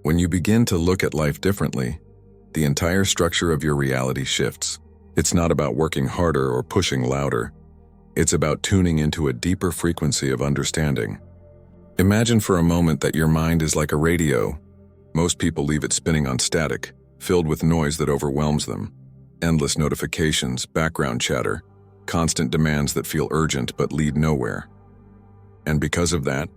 When you begin to look at life differently, the entire structure of your reality shifts. It's not about working harder or pushing louder. It's about tuning into a deeper frequency of understanding. Imagine for a moment that your mind is like a radio. Most people leave it spinning on static, filled with noise that overwhelms them. Endless notifications, background chatter, constant demands that feel urgent but lead nowhere. And because of that,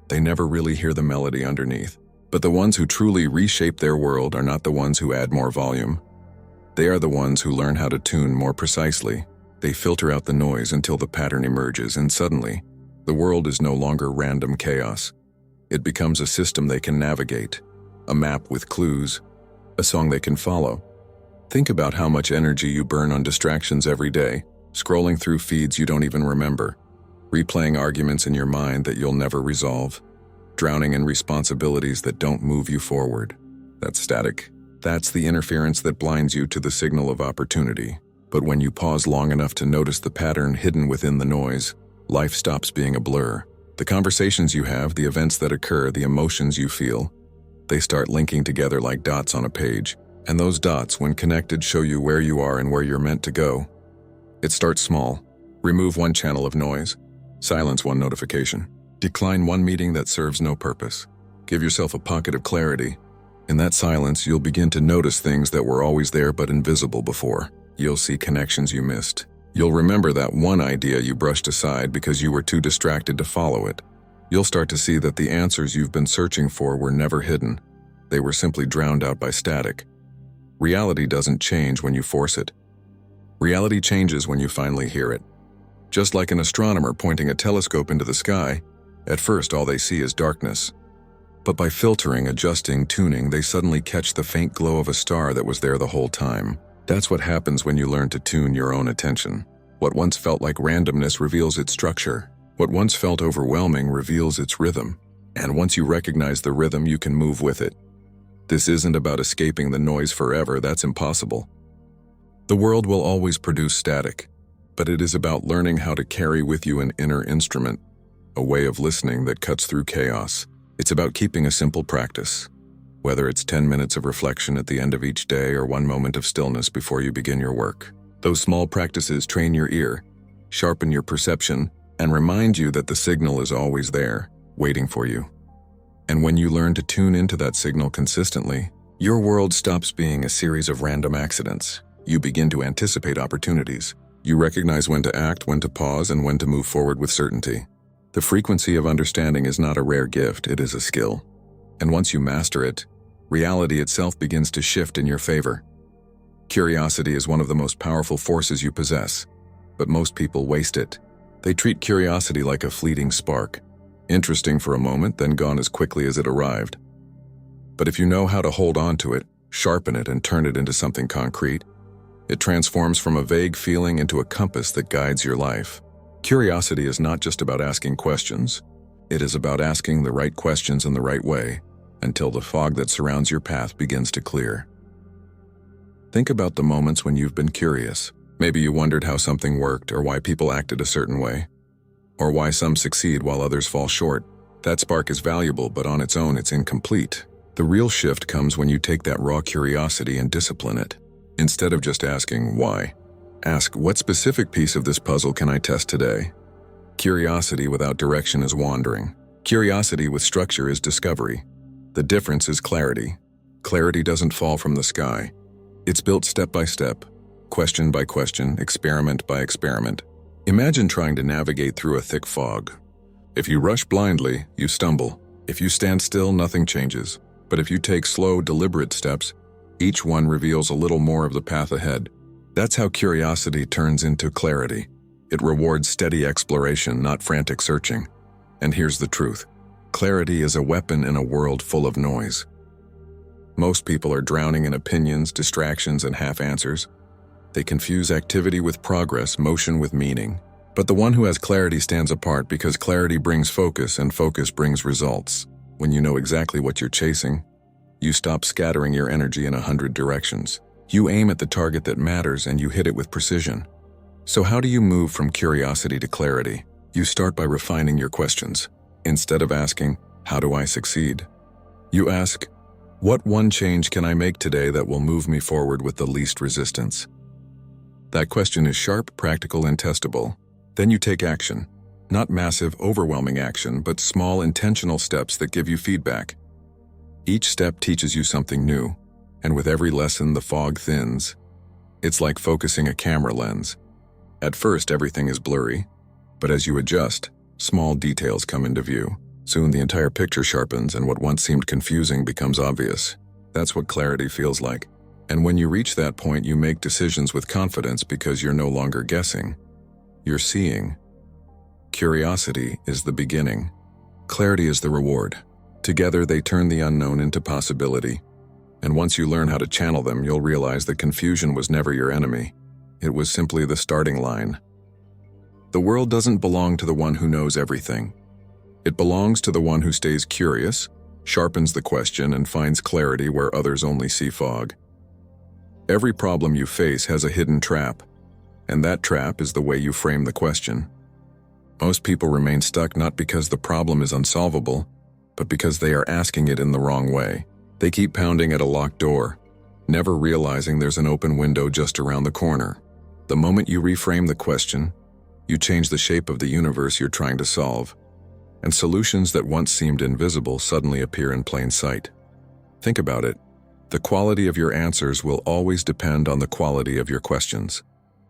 they never really hear the melody underneath. But the ones who truly reshape their world are not the ones who add more volume. They are the ones who learn how to tune more precisely. They filter out the noise until the pattern emerges, and suddenly, the world is no longer random chaos. It becomes a system they can navigate, a map with clues, a song they can follow. Think about how much energy you burn on distractions every day, scrolling through feeds you don't even remember, replaying arguments in your mind that you'll never resolve, drowning in responsibilities that don't move you forward. That's static. That's the interference that blinds you to the signal of opportunity. But when you pause long enough to notice the pattern hidden within the noise, life stops being a blur. The conversations you have, the events that occur, the emotions you feel, they start linking together like dots on a page. And those dots, when connected, show you where you are and where you're meant to go. It starts small. Remove one channel of noise. Silence one notification. Decline one meeting that serves no purpose. Give yourself a pocket of clarity. In that silence, you'll begin to notice things that were always there but invisible before. You'll see connections you missed. You'll remember that one idea you brushed aside because you were too distracted to follow it. You'll start to see that the answers you've been searching for were never hidden. They were simply drowned out by static. Reality doesn't change when you force it. Reality changes when you finally hear it. Just like an astronomer pointing a telescope into the sky, at first all they see is darkness. But by filtering, adjusting, tuning, they suddenly catch the faint glow of a star that was there the whole time. That's what happens when you learn to tune your own attention. What once felt like randomness reveals its structure. What once felt overwhelming reveals its rhythm. And once you recognize the rhythm, you can move with it. This isn't about escaping the noise forever. That's impossible. The world will always produce static, but it is about learning how to carry with you an inner instrument, a way of listening that cuts through chaos. It's about keeping a simple practice. Whether it's 10 minutes of reflection at the end of each day or 1 moment of stillness before you begin your work. Those small practices train your ear, sharpen your perception, and remind you that the signal is always there, waiting for you. And when you learn to tune into that signal consistently, your world stops being a series of random accidents. You begin to anticipate opportunities. You recognize when to act, when to pause, and when to move forward with certainty. The frequency of understanding is not a rare gift, it is a skill. And once you master it, reality itself begins to shift in your favor. Curiosity is one of the most powerful forces you possess, but most people waste it. They treat curiosity like a fleeting spark, interesting for a moment, then gone as quickly as it arrived. But if you know how to hold on to it, sharpen it, and turn it into something concrete, it transforms from a vague feeling into a compass that guides your life. Curiosity is not just about asking questions. It is about asking the right questions in the right way, until the fog that surrounds your path begins to clear. Think about the moments when you've been curious. Maybe you wondered how something worked, or why people acted a certain way, or why some succeed while others fall short. That spark is valuable, but on its own it's incomplete. The real shift comes when you take that raw curiosity and discipline it. Instead of just asking why, ask what specific piece of this puzzle can I test today? Curiosity without direction is wandering. Curiosity with structure is discovery. The difference is clarity. Clarity doesn't fall from the sky. It's built step by step, question by question, experiment by experiment. Imagine trying to navigate through a thick fog. If you rush blindly, you stumble. If you stand still, nothing changes. But if you take slow, deliberate steps, each one reveals a little more of the path ahead. That's how curiosity turns into clarity. It rewards steady exploration, not frantic searching. And here's the truth. Clarity is a weapon in a world full of noise. Most people are drowning in opinions, distractions, and half-answers. They confuse activity with progress, motion with meaning. But the one who has clarity stands apart because clarity brings focus, and focus brings results. When you know exactly what you're chasing, you stop scattering your energy in 100 directions. You aim at the target that matters and you hit it with precision. So how do you move from curiosity to clarity? You start by refining your questions. Instead of asking, "How do I succeed?" you ask, What one change can I make today that will move me forward with the least resistance? That question is sharp, practical, and testable. Then you take action. Not massive, overwhelming action, but small, intentional steps that give you feedback. Each step teaches you something new, and with every lesson the fog thins. It's like focusing a camera lens. At first everything is blurry, but as you adjust, small details come into view. Soon the entire picture sharpens and what once seemed confusing becomes obvious. That's what clarity feels like. And when you reach that point, you make decisions with confidence because you're no longer guessing. You're seeing. Curiosity is the beginning. Clarity is the reward. Together they turn the unknown into possibility. And once you learn how to channel them, you'll realize that confusion was never your enemy. It was simply the starting line. The world doesn't belong to the one who knows everything. It belongs to the one who stays curious, sharpens the question, and finds clarity where others only see fog. Every problem you face has a hidden trap, and that trap is the way you frame the question. Most people remain stuck not because the problem is unsolvable, but because they are asking it in the wrong way. They keep pounding at a locked door, never realizing there's an open window just around the corner. The moment you reframe the question, you change the shape of the universe you're trying to solve, and solutions that once seemed invisible suddenly appear in plain sight. Think about it. The quality of your answers will always depend on the quality of your questions.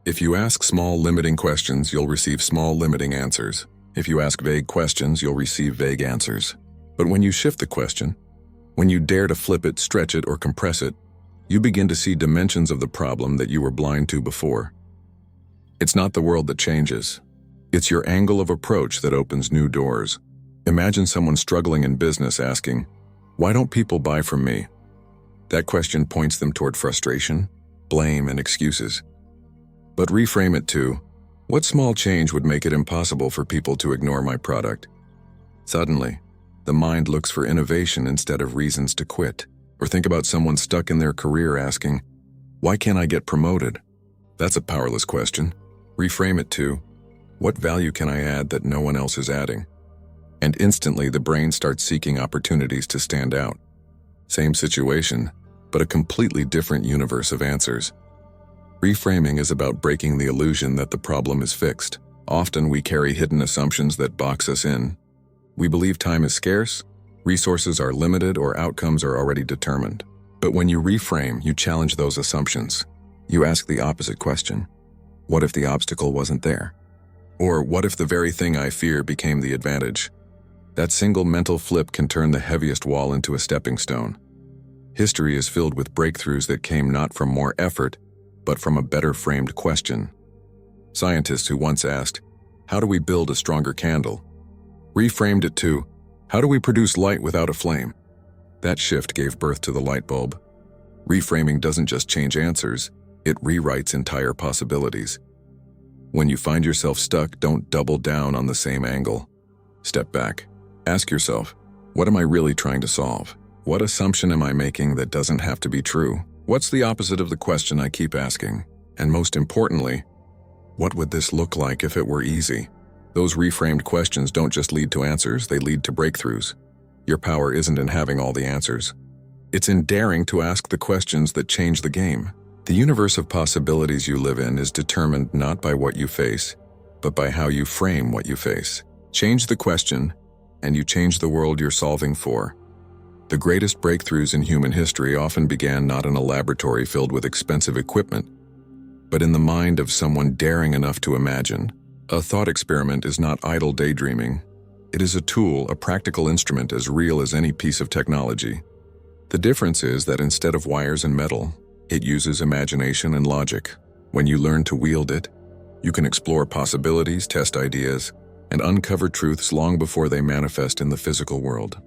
If you ask small, limiting questions, you'll receive small, limiting answers. If you ask vague questions, you'll receive vague answers. But when you shift the question, when you dare to flip it, stretch it, or compress it, you begin to see dimensions of the problem that you were blind to before. It's not the world that changes. It's your angle of approach that opens new doors. Imagine someone struggling in business asking, "Why don't people buy from me?" That question points them toward frustration, blame, and excuses. But reframe it to, "What small change would make it impossible for people to ignore my product?" Suddenly, the mind looks for innovation instead of reasons to quit. Or think about someone stuck in their career asking, "Why can't I get promoted?" That's a powerless question. Reframe it to, "What value can I add that no one else is adding?" And instantly the brain starts seeking opportunities to stand out. Same situation, but a completely different universe of answers. Reframing is about breaking the illusion that the problem is fixed. Often we carry hidden assumptions that box us in. We believe time is scarce, resources are limited, or outcomes are already determined. But when you reframe, you challenge those assumptions. You ask the opposite question. What if the obstacle wasn't there? Or what if the very thing I fear became the advantage? That single mental flip can turn the heaviest wall into a stepping stone. History is filled with breakthroughs that came not from more effort, but from a better framed question. Scientists who once asked, "How do we build a stronger candle?" reframed it to, "How do we produce light without a flame?" That shift gave birth to the light bulb. Reframing doesn't just change answers, it rewrites entire possibilities. When you find yourself stuck, don't double down on the same angle. Step back. Ask yourself, what am I really trying to solve? What assumption am I making that doesn't have to be true? What's the opposite of the question I keep asking? And most importantly, what would this look like if it were easy? Those reframed questions don't just lead to answers, they lead to breakthroughs. Your power isn't in having all the answers. It's in daring to ask the questions that change the game. The universe of possibilities you live in is determined not by what you face, but by how you frame what you face. Change the question, and you change the world you're solving for. The greatest breakthroughs in human history often began not in a laboratory filled with expensive equipment, but in the mind of someone daring enough to imagine. A thought experiment is not idle daydreaming. It is a tool, a practical instrument as real as any piece of technology. The difference is that instead of wires and metal, it uses imagination and logic. When you learn to wield it, you can explore possibilities, test ideas, and uncover truths long before they manifest in the physical world.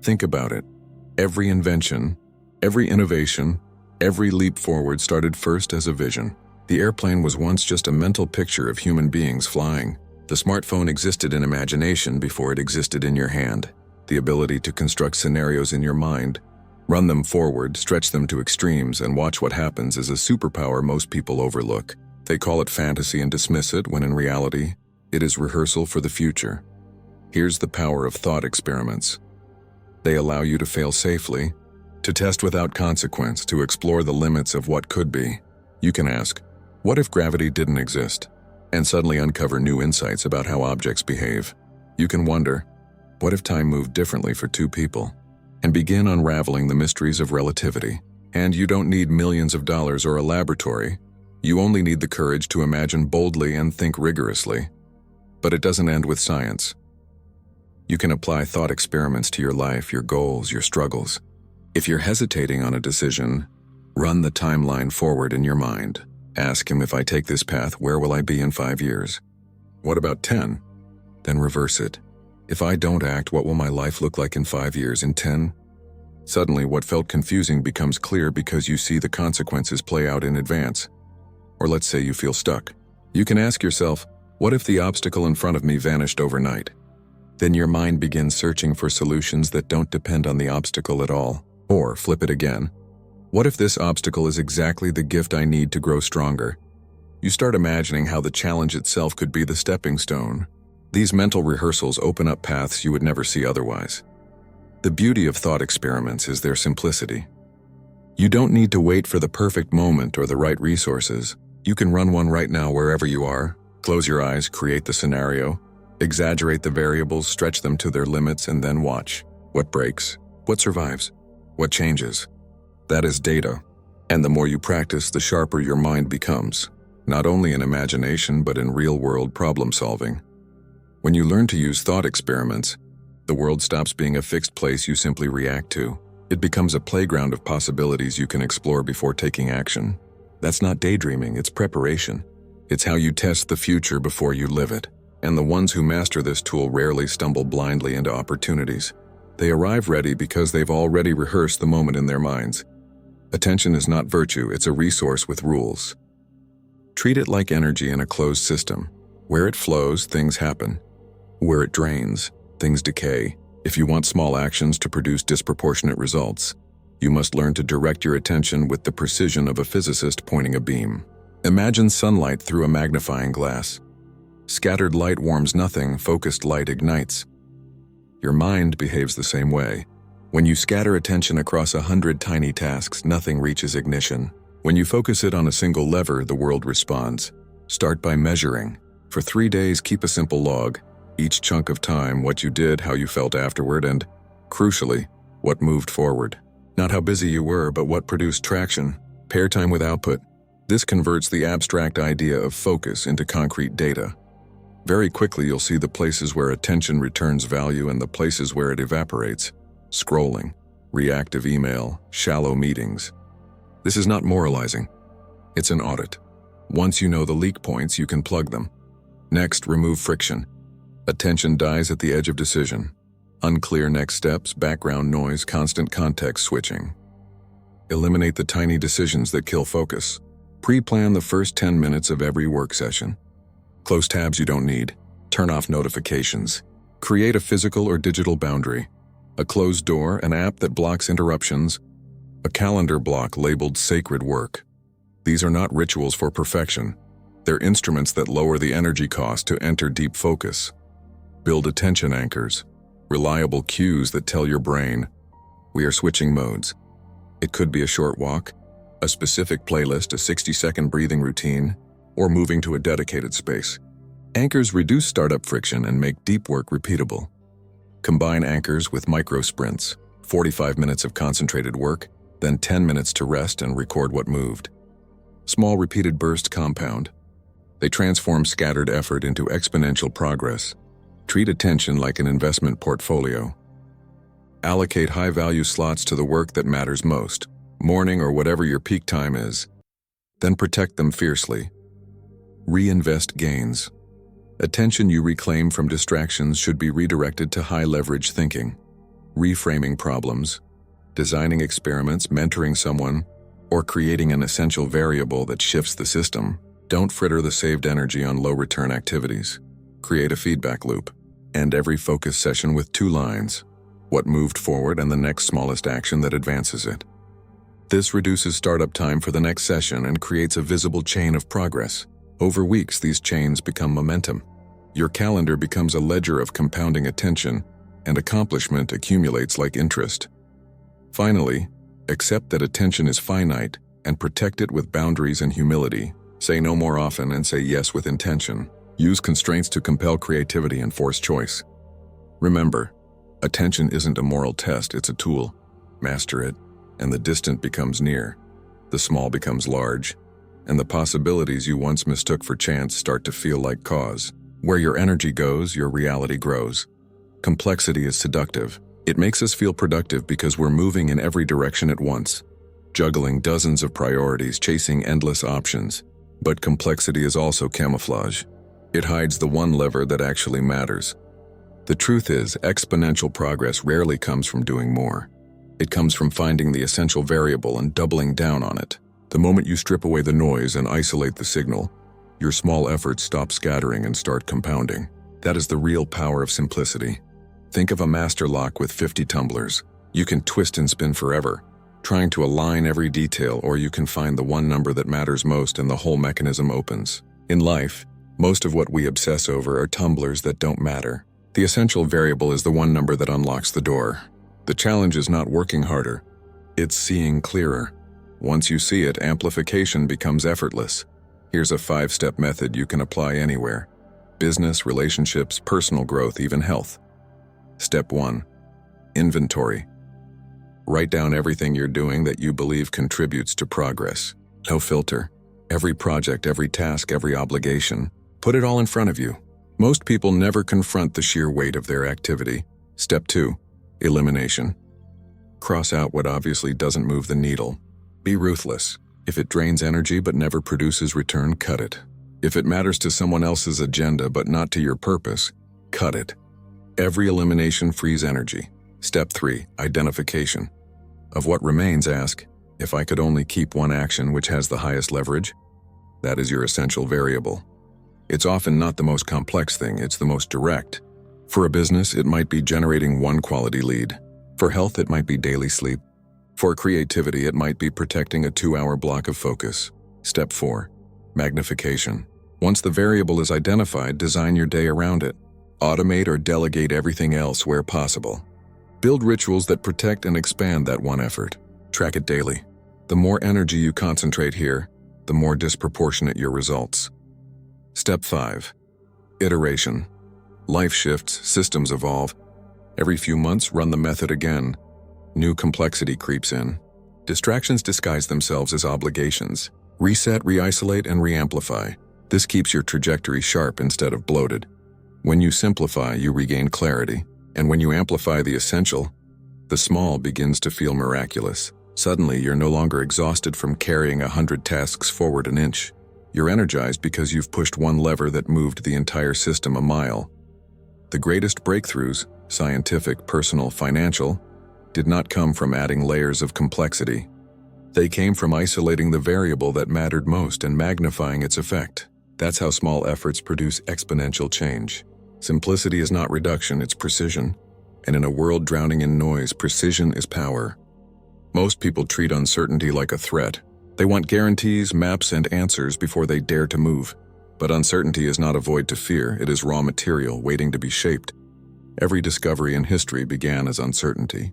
Think about it. Every invention, every innovation, every leap forward started first as a vision. The airplane was once just a mental picture of human beings flying. The smartphone existed in imagination before it existed in your hand. The ability to construct scenarios in your mind, run them forward, stretch them to extremes, and watch what happens is a superpower most people overlook. They call it fantasy and dismiss it, when in reality, it is rehearsal for the future. Here's the power of thought experiments. They allow you to fail safely, To test without consequence, to explore the limits of what could be. You can ask, what if gravity didn't exist? And suddenly uncover new insights about how objects behave. You can wonder, what if time moved differently for two people? And begin unraveling the mysteries of relativity. And you don't need millions of dollars or a laboratory. You only need the courage to imagine boldly and think rigorously. But it doesn't end with science. You can apply thought experiments to your life, your goals, your struggles. If you're hesitating on a decision, run the timeline forward in your mind. Ask him, if I take this path, where will I be in 5 years? What about 10? Then reverse it. If I don't act, what will my life look like in 5 years, in 10? Suddenly, what felt confusing becomes clear because you see the consequences play out in advance. Or let's say you feel stuck. You can ask yourself, what if the obstacle in front of me vanished overnight? Then your mind begins searching for solutions that don't depend on the obstacle at all. Or flip it again. What if this obstacle is exactly the gift I need to grow stronger? You start imagining how the challenge itself could be the stepping stone. These mental rehearsals open up paths you would never see otherwise. The beauty of thought experiments is their simplicity. You don't need to wait for the perfect moment or the right resources. You can run one right now wherever you are. Close your eyes, create the scenario, exaggerate the variables, stretch them to their limits, and then watch. What breaks? What survives? What changes? That is data. And the more you practice, the sharper your mind becomes, not only in imagination but in real-world problem solving. When you learn to use thought experiments, the world stops being a fixed place you simply react to. It becomes a playground of possibilities you can explore before taking action. That's not daydreaming, it's preparation. It's how you test the future before you live it. And the ones who master this tool rarely stumble blindly into opportunities. They arrive ready because they've already rehearsed the moment in their minds. Attention is not virtue, it's a resource with rules. Treat it like energy in a closed system. Where it flows, things happen. Where it drains, things decay. If you want small actions to produce disproportionate results, you must learn to direct your attention with the precision of a physicist pointing a beam. Imagine sunlight through a magnifying glass. Scattered light warms nothing, focused light ignites. Your mind behaves the same way. When you scatter attention across 100 tiny tasks, nothing reaches ignition. When you focus it on a single lever, the world responds. Start by measuring. For 3 days, keep a simple log. Each chunk of time, what you did, how you felt afterward, and, crucially, what moved forward. Not how busy you were, but what produced traction. Pair time with output. This converts the abstract idea of focus into concrete data. Very quickly, you'll see the places where attention returns value and the places where it evaporates. Scrolling, reactive email, shallow meetings. This is not moralizing. It's an audit. Once you know the leak points, you can plug them. Next, remove friction. Attention dies at the edge of decision. Unclear next steps, background noise, constant context switching. Eliminate the tiny decisions that kill focus. Pre-plan the first 10 minutes of every work session. Close tabs you don't need. Turn off notifications. Create a physical or digital boundary. A closed door, an app that blocks interruptions, a calendar block labeled sacred work. These are not rituals for perfection. They're instruments that lower the energy cost to enter deep focus. Build attention anchors, reliable cues that tell your brain, we are switching modes. It could be a short walk, a specific playlist, a 60-second breathing routine, or moving to a dedicated space. Anchors reduce startup friction and make deep work repeatable. Combine anchors with micro sprints, 45 minutes of concentrated work, then 10 minutes to rest and record what moved. Small repeated bursts compound. They transform scattered effort into exponential progress. Treat attention like an investment portfolio. Allocate high-value slots to the work that matters most, morning or whatever your peak time is. Then protect them fiercely. Reinvest gains. Attention you reclaim from distractions should be redirected to high-leverage thinking, reframing problems, designing experiments, mentoring someone, or creating an essential variable that shifts the system. Don't fritter the saved energy on low-return activities. Create a feedback loop. End every focus session with 2 lines: what moved forward and the next smallest action that advances it. This reduces startup time for the next session and creates a visible chain of progress. Over weeks, these chains become momentum. Your calendar becomes a ledger of compounding attention, and accomplishment accumulates like interest. Finally, Accept that attention is finite and protect it with boundaries and humility. Say no more often and say yes with intention. Use constraints to compel creativity and force choice. Remember, attention isn't a moral test, it's a tool. Master it, and the distant becomes near. The small becomes large, and the possibilities you once mistook for chance start to feel like cause. Where your energy goes, your reality grows. Complexity is seductive. It makes us feel productive because we're moving in every direction at once, juggling dozens of priorities, chasing endless options. But complexity is also camouflage. It hides the one lever that actually matters. The truth is, exponential progress rarely comes from doing more. It comes from finding the essential variable and doubling down on it. The moment you strip away the noise and isolate the signal, your small efforts stop scattering and start compounding. That is the real power of simplicity. Think of a master lock with 50 tumblers. You can twist and spin forever, trying to align every detail, or you can find the one number that matters most and the whole mechanism opens. In life, most of what we obsess over are tumblers that don't matter. The essential variable is the one number that unlocks the door. The challenge is not working harder, it's seeing clearer. Once you see it, amplification becomes effortless. Here's a 5-step method you can apply anywhere: business, relationships, personal growth, even health. Step 1. Inventory. Write down everything you're doing that you believe contributes to progress. No filter. Every project, every task, every obligation. Put it all in front of you. Most people never confront the sheer weight of their activity. Step 2. Elimination. Cross out what obviously doesn't move the needle. Be ruthless. If it drains energy but never produces return, cut it. If it matters to someone else's agenda but not to your purpose, cut it. Every elimination frees energy. Step 3. Identification. Of what remains, ask, if I could only keep one action which has the highest leverage? That is your essential variable. It's often not the most complex thing, it's the most direct. For a business, it might be generating one quality lead. For health, it might be daily sleep. For creativity, it might be protecting a 2-hour block of focus. Step 4. Magnification. Once the variable is identified, design your day around it. Automate or delegate everything else where possible. Build rituals that protect and expand that one effort. Track it daily. The more energy you concentrate here, the more disproportionate your results. Step 5. Iteration. Life shifts, systems evolve. Every few months, run the method again. New complexity creeps in. Distractions disguise themselves as obligations. Reset, re-isolate, and re-amplify. This keeps your trajectory sharp instead of bloated. When you simplify, you regain clarity. And when you amplify the essential, the small begins to feel miraculous. Suddenly, you're no longer exhausted from carrying 100 tasks forward an inch. You're energized because you've pushed one lever that moved the entire system a mile. The greatest breakthroughs, scientific, personal, financial, did not come from adding layers of complexity. They came from isolating the variable that mattered most and magnifying its effect. That's how small efforts produce exponential change. Simplicity is not reduction, it's precision. And in a world drowning in noise, precision is power. Most people treat uncertainty like a threat. They want guarantees, maps, and answers before they dare to move. But uncertainty is not a void to fear, it is raw material waiting to be shaped. Every discovery in history began as uncertainty.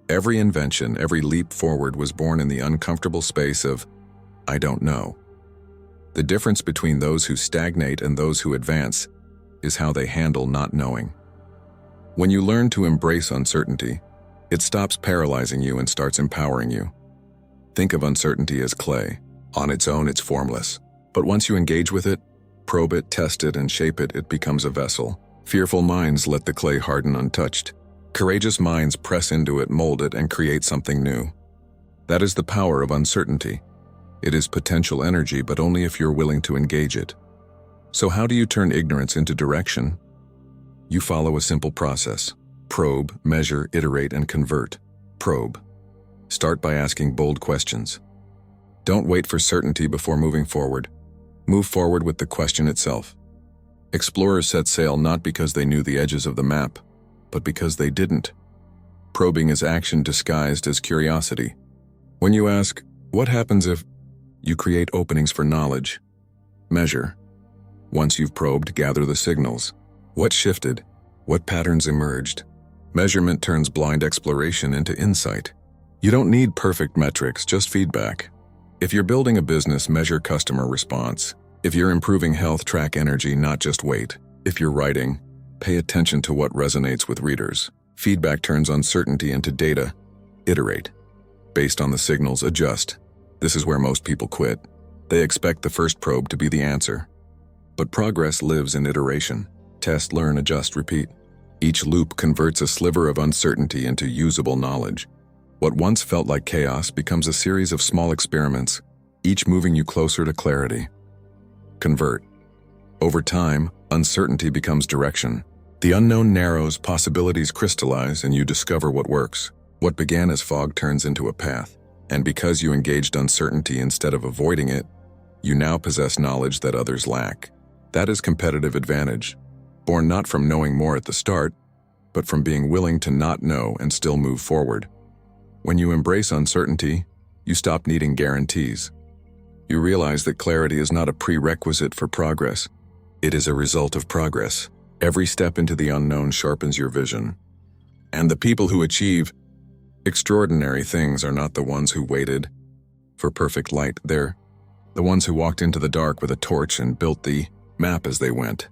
Every invention, every leap forward was born in the uncomfortable space of, I don't know. The difference between those who stagnate and those who advance is how they handle not knowing. When you learn to embrace uncertainty, it stops paralyzing you and starts empowering you. Think of uncertainty as clay. On its own, it's formless. But once you engage with it, probe it, test it, and shape it, it becomes a vessel. Fearful minds let the clay harden untouched. Courageous minds press into it, mold it, and create something new. That is the power of uncertainty. It is potential energy, but only if you're willing to engage it. So how do you turn ignorance into direction? You follow a simple process. Probe, measure, iterate, and convert. Probe. Start by asking bold questions. Don't wait for certainty before moving forward. Move forward with the question itself. Explorers set sail not because they knew the edges of the map, but because they didn't. Probing is action disguised as curiosity. When you ask, what happens if, you create openings for knowledge. Measure. Once you've probed, gather the signals. What shifted? What patterns emerged? Measurement turns blind exploration into insight. You don't need perfect metrics, just feedback. If you're building a business, measure customer response. If you're improving health, track energy, not just weight. If you're writing, pay attention to what resonates with readers. Feedback turns uncertainty into data. Iterate. Based on the signals, adjust. This is where most people quit. They expect the first probe to be the answer. But progress lives in iteration. Test, learn, adjust, repeat. Each loop converts a sliver of uncertainty into usable knowledge. What once felt like chaos becomes a series of small experiments, each moving you closer to clarity. Convert. Over time, uncertainty becomes direction. The unknown narrows, possibilities crystallize, and you discover what works. What began as fog turns into a path. And because you engaged uncertainty instead of avoiding it, you now possess knowledge that others lack. That is competitive advantage, born not from knowing more at the start, but from being willing to not know and still move forward. When you embrace uncertainty, you stop needing guarantees. You realize that clarity is not a prerequisite for progress. It is a result of progress. Every step into the unknown sharpens your vision. And the people who achieve extraordinary things are not the ones who waited for perfect light. They're the ones who walked into the dark with a torch and built the map as they went.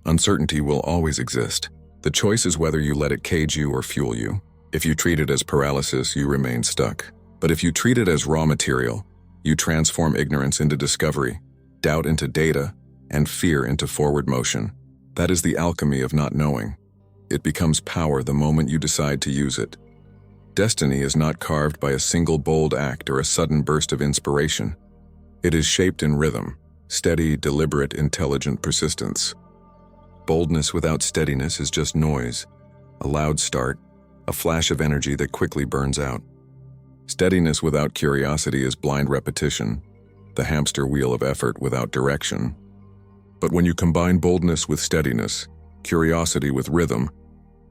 Uncertainty will always exist. The choice is whether you let it cage you or fuel you. If you treat it as paralysis, you remain stuck. But if you treat it as raw material, you transform ignorance into discovery, doubt into data, and fear into forward motion. That is the alchemy of not knowing. It becomes power the moment you decide to use it. Destiny is not carved by a single bold act or a sudden burst of inspiration. It is shaped in rhythm, steady, deliberate, intelligent persistence. Boldness without steadiness is just noise, a loud start, a flash of energy that quickly burns out. Steadiness without curiosity is blind repetition, the hamster wheel of effort without direction. But when you combine boldness with steadiness, curiosity with rhythm,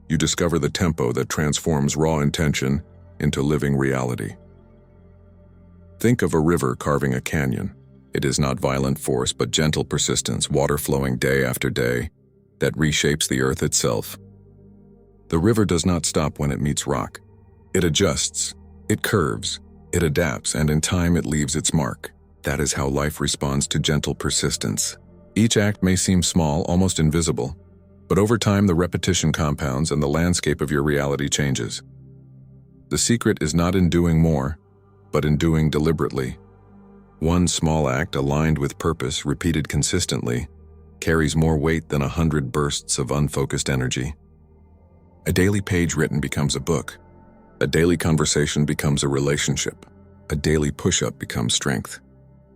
you discover the tempo that transforms raw intention into living reality. Think of a river carving a canyon. It is not violent force, but gentle persistence, water flowing day after day, that reshapes the earth itself. The river does not stop when it meets rock. It adjusts, it curves, it adapts, and in time it leaves its mark. That is how life responds to gentle persistence. Each act may seem small, almost invisible, but over time the repetition compounds and the landscape of your reality changes. The secret is not in doing more, but in doing deliberately. One small act aligned with purpose, repeated consistently, carries more weight than 100 bursts of unfocused energy. A daily page written becomes a book. A daily conversation becomes a relationship. A daily push-up becomes strength.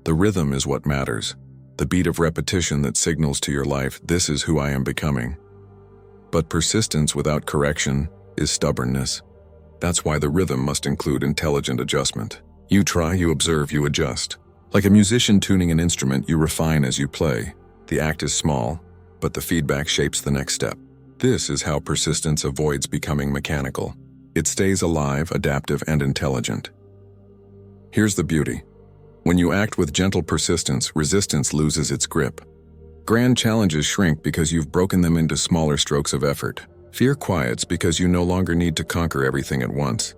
The rhythm is what matters. The beat of repetition that signals to your life, this is who I am becoming. But persistence without correction is stubbornness. That's why the rhythm must include intelligent adjustment. You try, you observe, you adjust. Like a musician tuning an instrument, you refine as you play. The act is small, but the feedback shapes the next step. This is how persistence avoids becoming mechanical. It stays alive, adaptive, and intelligent. Here's the beauty. When you act with gentle persistence, resistance loses its grip. Grand challenges shrink because you've broken them into smaller strokes of effort. Fear quiets because you no longer need to conquer everything at once,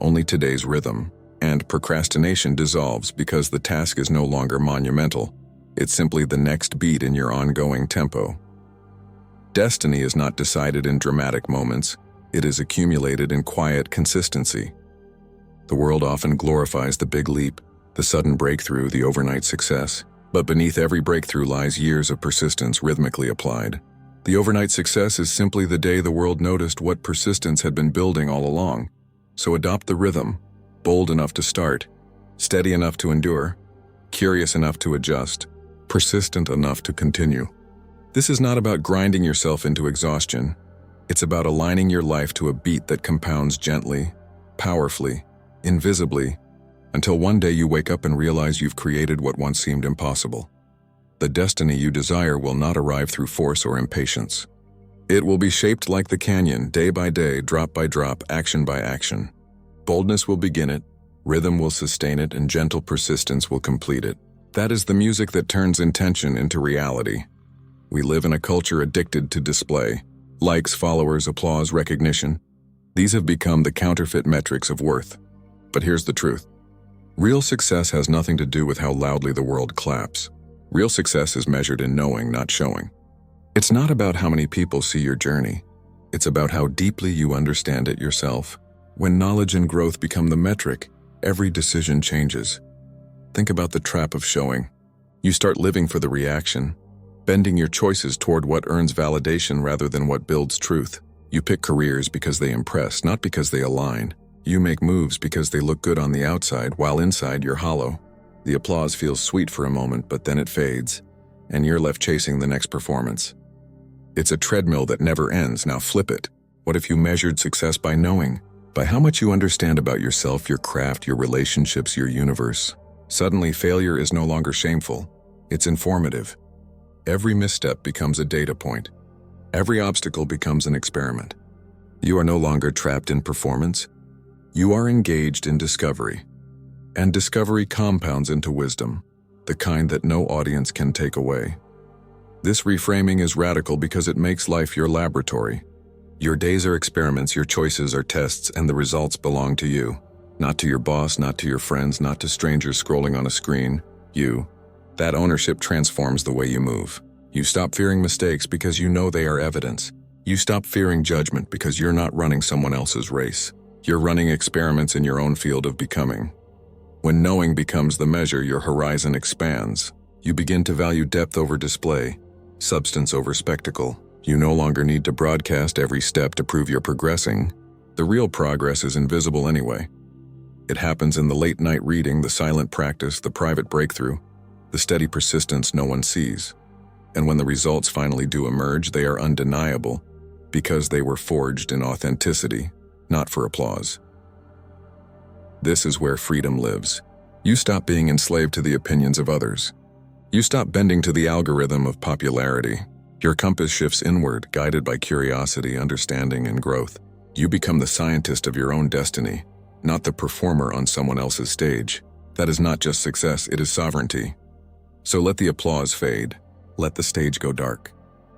only today's rhythm. And procrastination dissolves because the task is no longer monumental. It's simply the next beat in your ongoing tempo. Destiny is not decided in dramatic moments. It is accumulated in quiet consistency. The world often glorifies the big leap, the sudden breakthrough, the overnight success. But beneath every breakthrough lies years of persistence rhythmically applied. The overnight success is simply the day the world noticed what persistence had been building all along. So adopt the rhythm, bold enough to start, steady enough to endure, curious enough to adjust, persistent enough to continue. This is not about grinding yourself into exhaustion. It's about aligning your life to a beat that compounds gently, powerfully, invisibly, until one day you wake up and realize you've created what once seemed impossible. The destiny you desire will not arrive through force or impatience. It will be shaped like the canyon, day by day, drop by drop, action by action. Boldness will begin it, rhythm will sustain it, and gentle persistence will complete it. That is the music that turns intention into reality. We live in a culture addicted to display. Likes, followers, applause, recognition. These have become the counterfeit metrics of worth. But here's the truth. Real success has nothing to do with how loudly the world claps. Real success is measured in knowing, not showing. It's not about how many people see your journey. It's about how deeply you understand it yourself. When knowledge and growth become the metric, every decision changes. Think about the trap of showing. You start living for the reaction, bending your choices toward what earns validation rather than what builds truth. You pick careers because they impress, not because they align. You make moves because they look good on the outside, while inside you're hollow. The applause feels sweet for a moment, but then it fades, and you're left chasing the next performance. It's a treadmill that never ends. Now flip it. What if you measured success by knowing? By how much you understand about yourself, your craft, your relationships, your universe? Suddenly, failure is no longer shameful. It's informative. Every misstep becomes a data point. Every obstacle becomes an experiment. You are no longer trapped in performance. You are engaged in discovery. And discovery compounds into wisdom, the kind that no audience can take away. This reframing is radical because it makes life your laboratory. Your days are experiments, your choices are tests, and the results belong to you. Not to your boss, not to your friends, not to strangers scrolling on a screen. You. That ownership transforms the way you move. You stop fearing mistakes because you know they are evidence. You stop fearing judgment because you're not running someone else's race. You're running experiments in your own field of becoming. When knowing becomes the measure, your horizon expands. You begin to value depth over display, substance over spectacle. You no longer need to broadcast every step to prove you're progressing. The real progress is invisible anyway. It happens in the late-night reading, the silent practice, the private breakthrough, the steady persistence no one sees. And when the results finally do emerge, they are undeniable because they were forged in authenticity, not for applause. This is where freedom lives. You stop being enslaved to the opinions of others. You stop bending to the algorithm of popularity. Your compass shifts inward, guided by curiosity, understanding, and growth. You become the scientist of your own destiny, not the performer on someone else's stage. That is not just success, it is sovereignty. So let the applause fade. Let the stage go dark.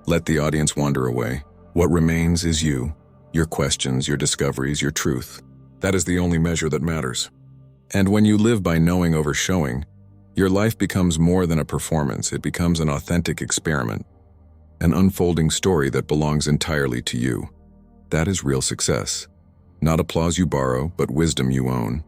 Let the audience wander away. What remains is you, your questions, your discoveries, your truth. That is the only measure that matters. And when you live by knowing over showing, your life becomes more than a performance. It becomes an authentic experiment, an unfolding story that belongs entirely to you. That is real success. Not applause you borrow, but wisdom you own.